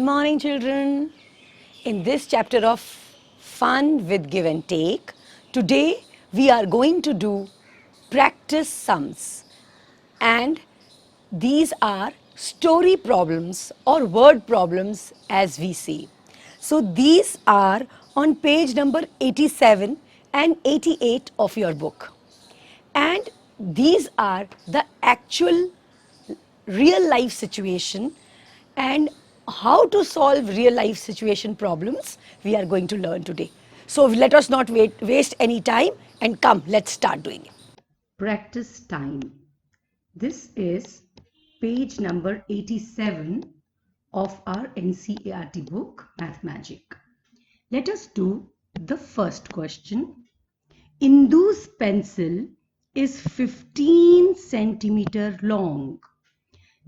morning, children. In this chapter of Fun with Give and Take, today we are going to do practice sums. And these are story problems or word problems as we see. So these are on page number 87 and 88 of your book. And these are the actual real life situation and how to solve real life situation problems we are going to learn today. So let us not waste any time and come, let's start doing it. Practice time. This is page number 87 of our NCERT book, Math Magic. Let us do the first question. Indu's pencil is 15 centimeter long.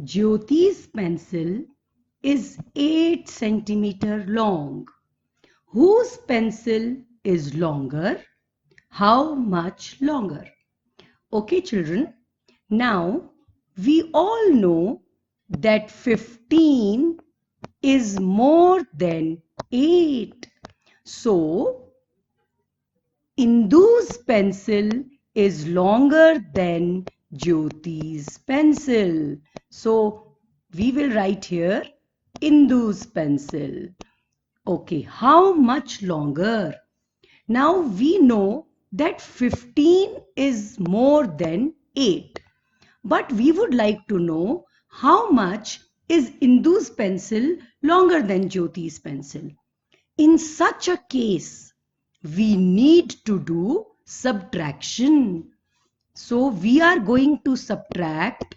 Jyoti's pencil is 8 centimeter long. Whose pencil is longer? How much longer? Okay, children. Now, we all know that 15 is more than 8. So, Indu's pencil is longer than Jyoti's pencil. So, we will write here Indu's pencil. Okay, how much longer? Now we know that 15 is more than 8. But we would like to know how much is Indu's pencil longer than Jyoti's pencil. In such a case, we need to do subtraction. So we are going to subtract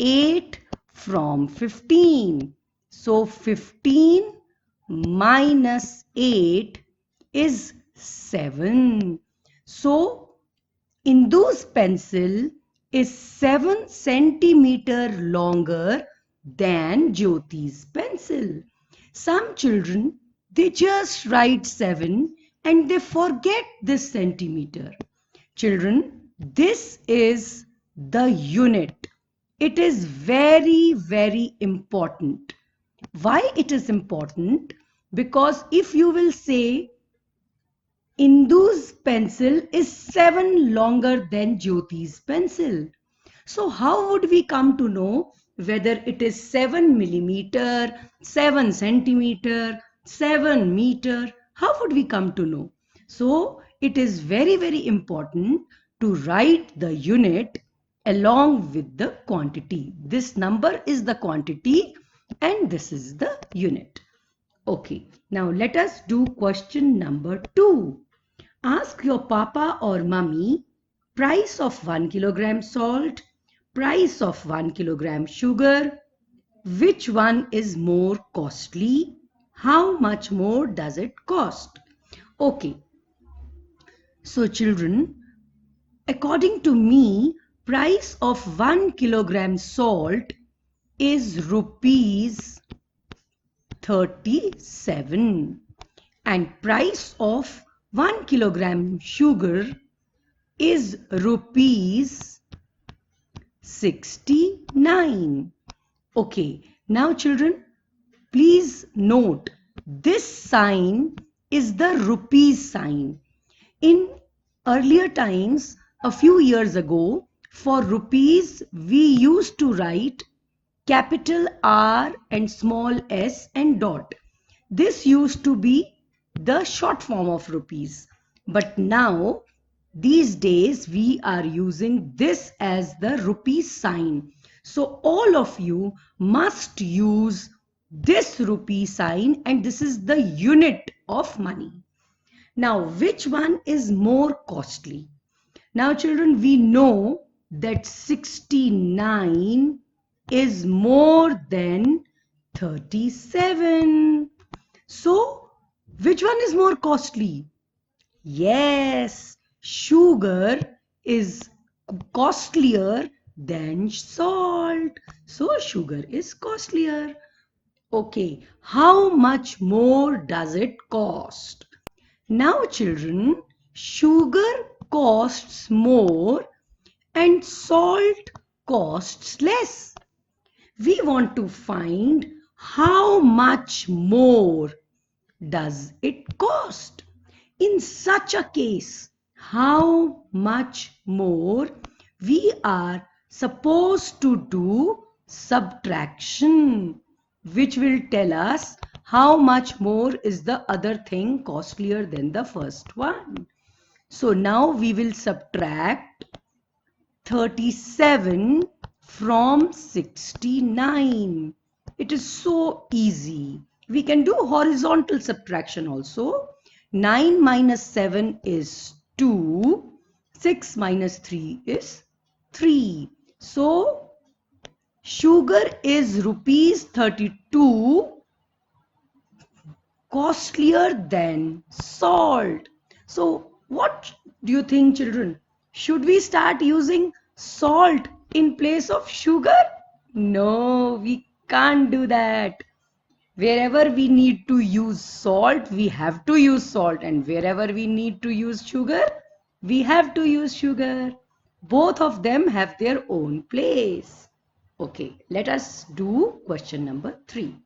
8 from 15. So 15 minus 8 is 7. So Indu's pencil is 7 centimeter longer than Jyoti's pencil. Some children, they just write 7 and they forget this centimeter. Children, this is the unit. It is very, very important. Why it is important? Because if you will say Indu's pencil is 7 longer than Jyoti's pencil. So how would we come to know whether it is 7 millimeter, 7 centimeter, 7 meter? How would we come to know? So it is very, very important to write the unit along with the quantity. This number is the quantity and this is the unit. Okay, now let us do question number 2. Ask your papa or mummy price of 1 kilogram salt, price of 1 kilogram sugar, which one is more costly, how much more does it cost? Okay, so children, according to me, price of 1 kilogram salt is rupees 37 and price of 1 kilogram sugar is rupees 69. Okay, now children, please note this sign is the rupees sign. In earlier times, a few years ago, for rupees, we used to write capital R and small s and dot. This used to be the short form of rupees. But now, these days, we are using this as the rupee sign. So all of you must use this rupee sign and this is the unit of money. Now, which one is more costly? Now, children, we know that 69 is more than 37. So, which one is more costly? Yes, sugar is costlier than salt. So, sugar is costlier. Okay, how much more does it cost? Now, children, sugar costs more and salt costs less. We want to find how much more does it cost? In such a case, how much more we are supposed to do subtraction, which will tell us how much more is the other thing costlier than the first one. So now we will subtract 37 from 69. It is so easy. We can do horizontal subtraction also. 9 minus 7 is 2. 6 minus 3 is 3. So, sugar is rupees 32 costlier than salt. So, what do you think, children? Should we start using salt in place of sugar? No, we can't do that. Wherever we need to use salt, we have to use salt, and wherever we need to use sugar, we have to use sugar. Both of them have their own place. Okay, let us do question number 3.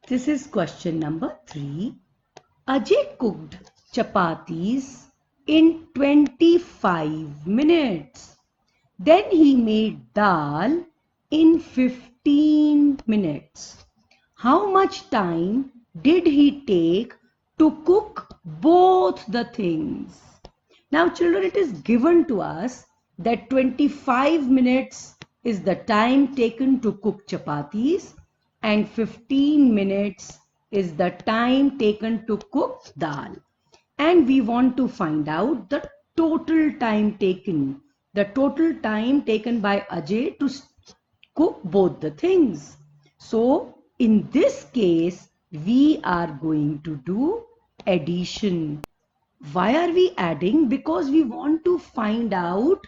This is question number 3. Ajay cooked chapatis in 25 minutes. Then he made dal in 15 minutes. How much time did he take to cook both the things? Now, children, it is given to us that 25 minutes is the time taken to cook chapatis and 15 minutes is the time taken to cook dal. And we want to find out the total time taken. The total time taken by Ajay to cook both the things. So, in this case, we are going to do addition. Why are we adding? Because we want to find out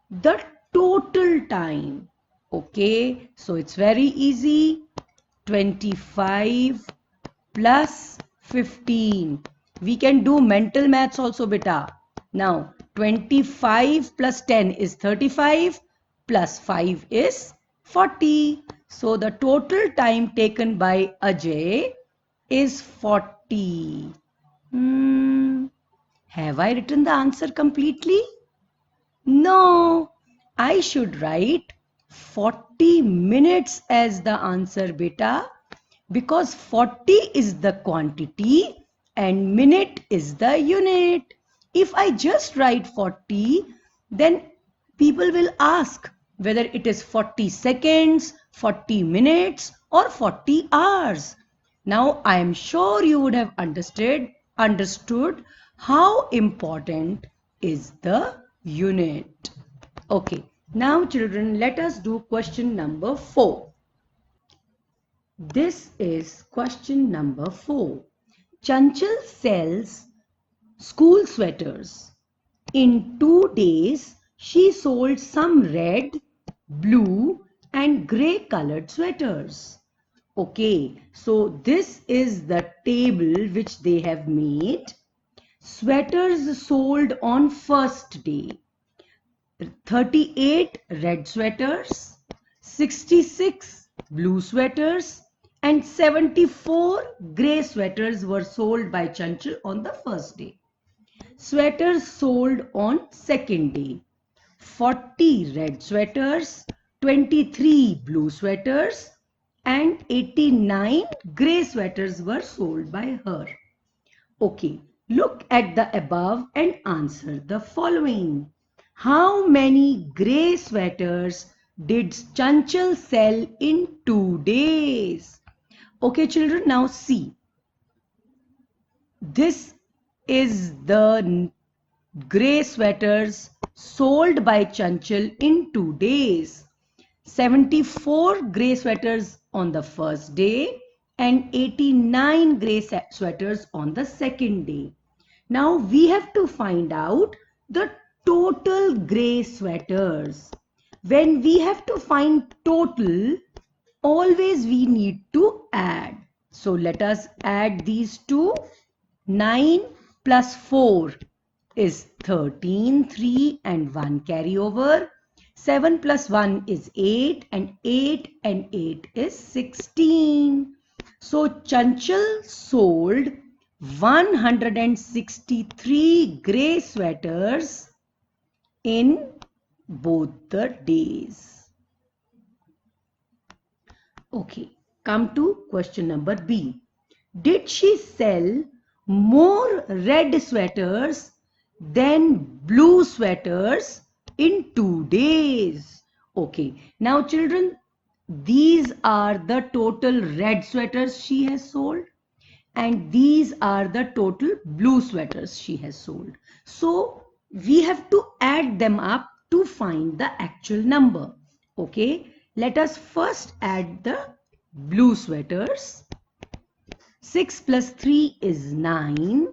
the total time. Okay, so it's very easy. 25 plus 15. We can do mental maths also, beta. Now, 25 plus 10 is 35 plus 5 is 40. So, the total time taken by Ajay is 40. Have I written the answer completely? No, I should write 40 minutes as the answer, beta, because 40 is the quantity and minute is the unit. If I just write 40, then people will ask whether it is 40 seconds, 40 minutes or 40 hours. Now I am sure you would have understood how important is the unit. Okay, now children, let us do question number 4. This is question number 4. Chanchal sells school sweaters. In 2 days, she sold some red, blue and grey colored sweaters. Okay, so this is the table which they have made. Sweaters sold on first day. 38 red sweaters, 66 blue sweaters and 74 grey sweaters were sold by Chanchal on the first day. Sweaters sold on second day. 40 red sweaters, 23 blue sweaters and 89 grey sweaters were sold by her. Okay, look at the above and answer the following. How many grey sweaters did Chanchal sell in 2 days? Okay, children, now see. This is the grey sweaters sold by Chanchal in 2 days. 74 grey sweaters on the first day and 89 grey sweaters on the second day. Now we have to find out the total grey sweaters. When we have to find total, always we need to add. So let us add these two. 9 plus 4 is 13, 3 and 1 carry over. 7 plus 1 is 8 and 8 and 8 is 16. So Chanchal sold 163 grey sweaters in both the days. Okay, come to question number B. Did she sell more red sweaters than blue sweaters in 2 days? Okay, now children, these are the total red sweaters she has sold, and these are the total blue sweaters she has sold. So we have to add them up to find the actual number. Okay, let us first add the blue sweaters. 6 plus 3 is 9.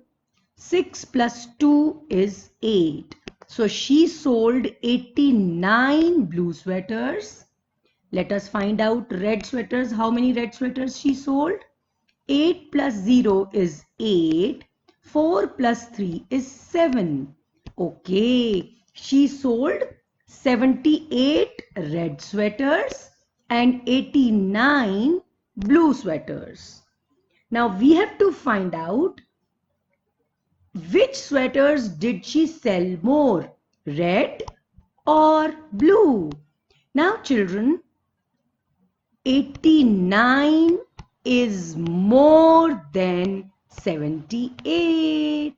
6 plus 2 is 8. So she sold 89 blue sweaters. Let us find out red sweaters. How many red sweaters she sold? 8 plus 0 is 8. 4 plus 3 is 7. Okay, she sold 78 red sweaters and 89 blue sweaters. Now we have to find out which sweaters did she sell more, red or blue. Now children, 89 is more than 78.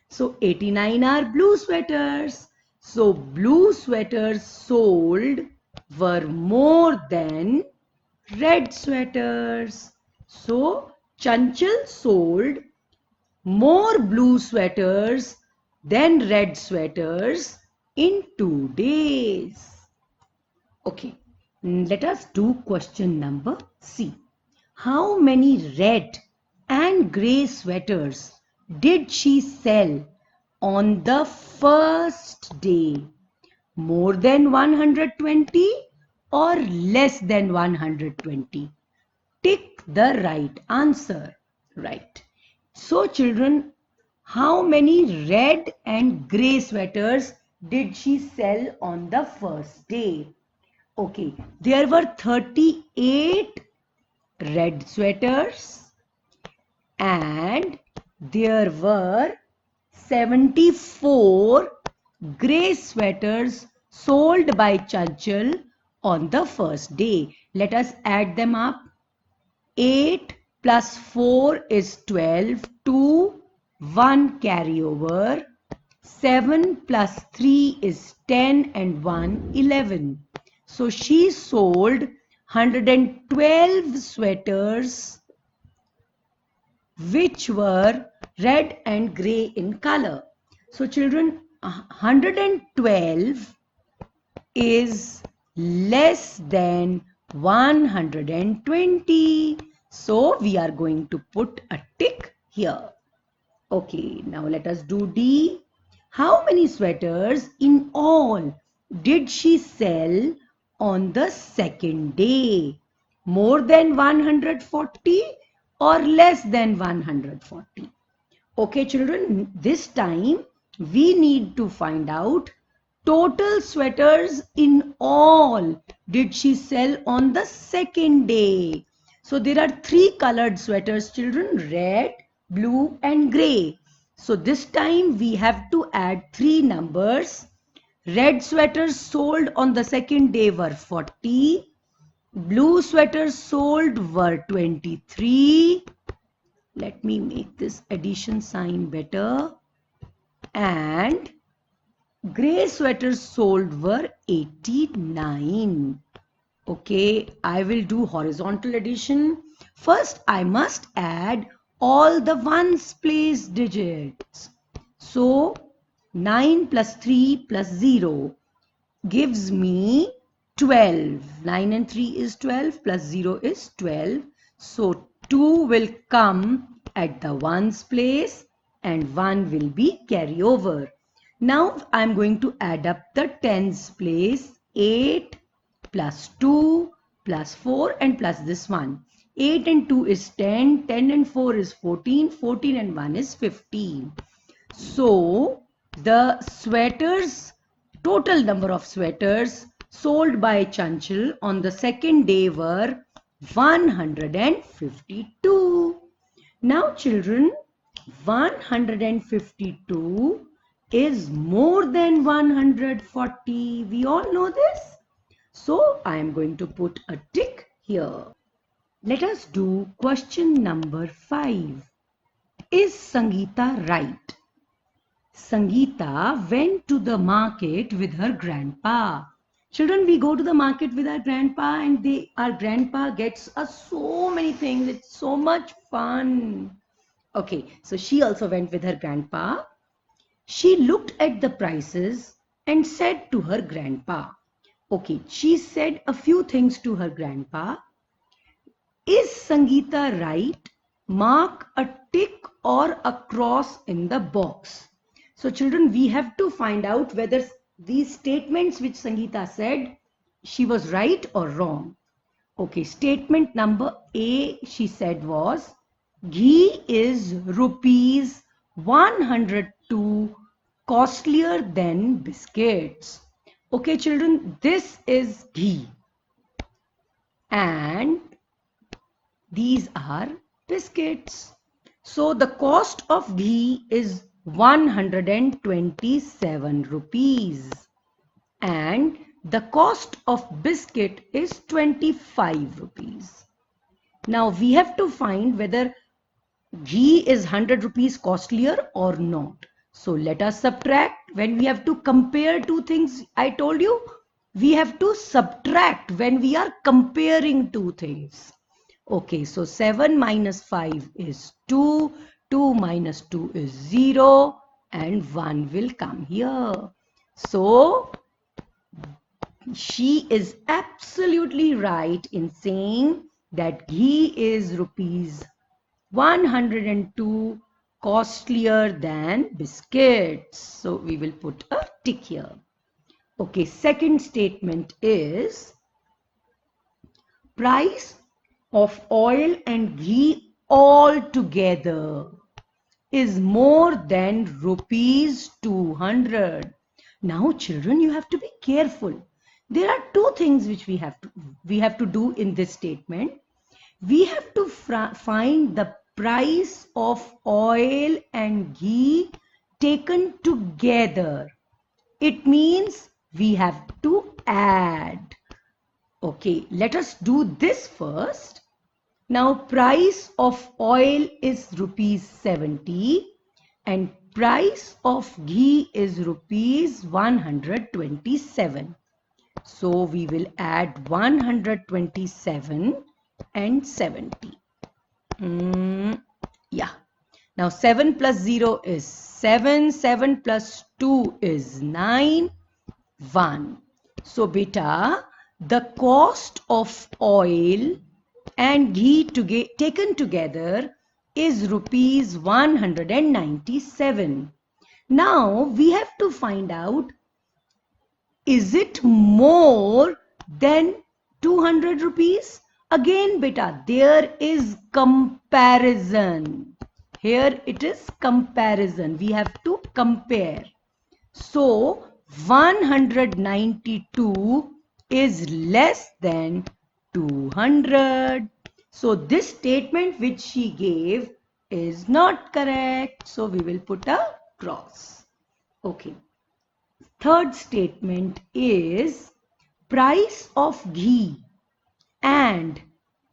So 89 are blue sweaters. So blue sweaters sold were more than red sweaters. So Chanchal sold more blue sweaters than red sweaters in 2 days. Okay, let us do question number C. How many red and grey sweaters did she sell on the first day? More than 120 or less than 120? Tick the right answer. Right. So children, how many red and grey sweaters did she sell on the first day? Okay, there were 38 red sweaters and there were 74 grey sweaters sold by Chanchal on the first day. Let us add them up. 8 plus 4 is 12, 2, 1 carryover. 7 plus 3 is 10 and 1, 11. So she sold 112 sweaters which were red and grey in color. So children, 112 is less than 120. So we are going to put a tick here. Okay, now let us do D. How many sweaters in all did she sell on the second day? More than 140 or less than 140? Okay, children, this time we need to find out total sweaters in all did she sell on the second day. So there are 3 colored sweaters, children, red, blue and grey. So this time we have to add 3 numbers. Red sweaters sold on the second day were 40. Blue sweaters sold were 23. Let me make this addition sign better. And grey sweaters sold were 89. Okay, I will do horizontal addition. First, I must add all the ones place digits. So, 9 plus 3 plus 0 gives me 12. 9 and 3 is 12 plus 0 is 12. So, 2 will come at the ones place and 1 will be carry over. Now, I am going to add up the tens place. 8 plus 2 plus 4 and plus this one. 8 and 2 is 10. 10 and 4 is 14. 14 and 1 is 15. So, the sweaters, total number of sweaters sold by Chanchal on the second day were 152. Now children, 152 is more than 140. We all know this. So I am going to put a tick here. Let us do question number 5. Is Sangeeta right? Sangeeta went to the market with her grandpa. Children, we go to the market with our grandpa and our grandpa gets us so many things. It's so much fun. Okay, so she also went with her grandpa. She looked at the prices and said to her grandpa. Okay, she said a few things to her grandpa. Is Sangeeta right? Mark a tick or a cross in the box. So children, we have to find out whether these statements which Sangeeta said, she was right or wrong. Okay, statement number A she said was, ghee is rupees 102 costlier than biscuits. Okay children, this is ghee and these are biscuits. So the cost of ghee is 127 rupees and the cost of biscuit is 25 rupees. Now we have to find whether ghee is 100 rupees costlier or not. So let us subtract. When we have to compare two things, I told you, we have to subtract when we are comparing two things. Okay, so 7 minus 5 is 2, 2 minus 2 is 0 and 1 will come here. So she is absolutely right in saying that ghee is rupees 102 costlier than biscuits. So we will put a tick here. Okay, second statement is price of oil and ghee all together is more than rupees 200. Now children, you have to be careful. There are two things which we have to do in this statement. We have to find the price of oil and ghee taken together. It means we have to add. Okay, let us do this first. Now price of oil is rupees 70 and price of ghee is rupees 127. So we will add 127 and 70. Yeah. Now 7 plus 0 is 7. 7 plus 2 is 9. 1. So beta, the cost of oil and ghee taken together is rupees 197. Now we have to find out, is it more than 200 rupees? Again beta, there is comparison. Here it is comparison. We have to compare. So 192 is less than 200. So this statement which she gave is not correct. So we will put a cross. Okay. Third statement is price of ghee and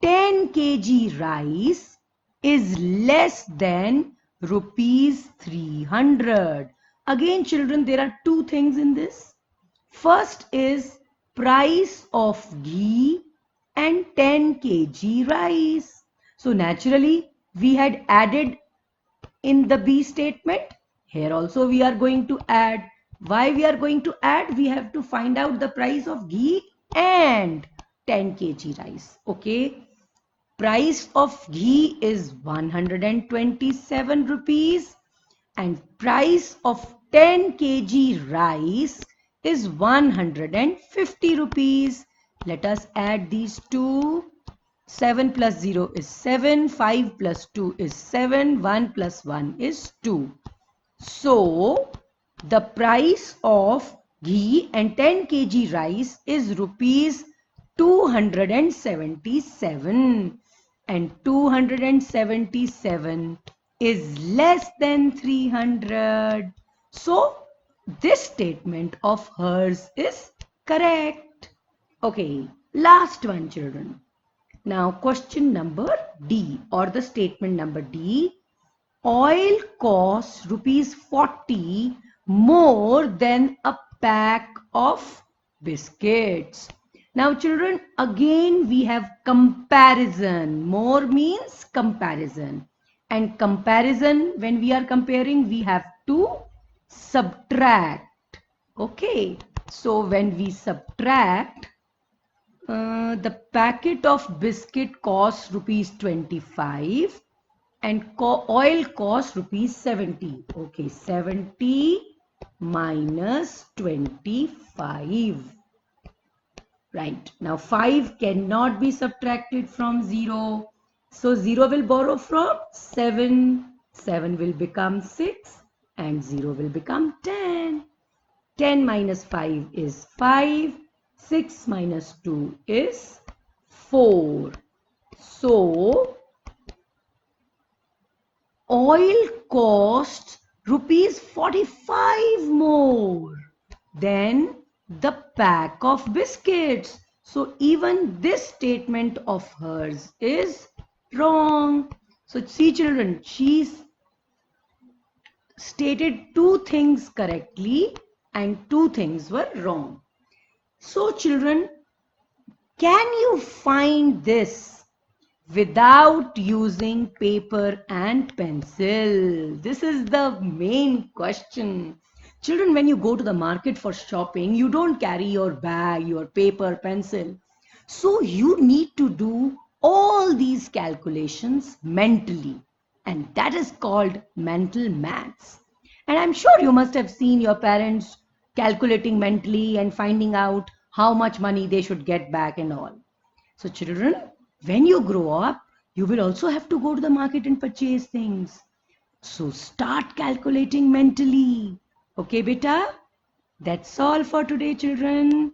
10 kg rice is less than rupees 300. Again children, there are two things in this. First is price of ghee and 10 kg rice. So naturally we had added in the B statement. Here also we are going to add. Why we are going to add? We have to find out the price of ghee and 10 kg rice. Okay. Price of ghee is 127 rupees and price of 10 kg rice is 150 rupees. Let us add these two. 7 plus 0 is 7, 5 plus 2 is 7, 1 plus 1 is 2. So, the price of ghee and 10 kg rice is rupees 277, and 277 is less than 300. So this statement of hers is correct. Okay, last one, children. Now question number D, or the statement number D. Oil costs rupees 40 more than a pack of biscuits. Now children, again we have comparison. More means comparison. And comparison, when we are comparing, we have to subtract. Okay. So when we subtract, the packet of biscuit costs rupees 25 and oil costs rupees 70. Okay, 70 minus 25. Right, now 5 cannot be subtracted from 0. So 0 will borrow from 7. 7 will become 6 and 0 will become 10. 10 minus 5 is 5. 6 minus 2 is 4. So oil costs rupees 45 more than the pack of biscuits. So even this statement of hers is wrong. So see children, she's stated two things correctly and two things were wrong. So children, can you find this without using paper and pencil? This is the main question. Children, when you go to the market for shopping, you don't carry your bag, your paper, pencil. So you need to do all these calculations mentally. And that is called mental maths. And I'm sure you must have seen your parents calculating mentally and finding out how much money they should get back and all. So children, when you grow up, you will also have to go to the market and purchase things. So start calculating mentally. Okay, beta? That's all for today, children.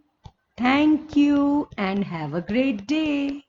Thank you and have a great day.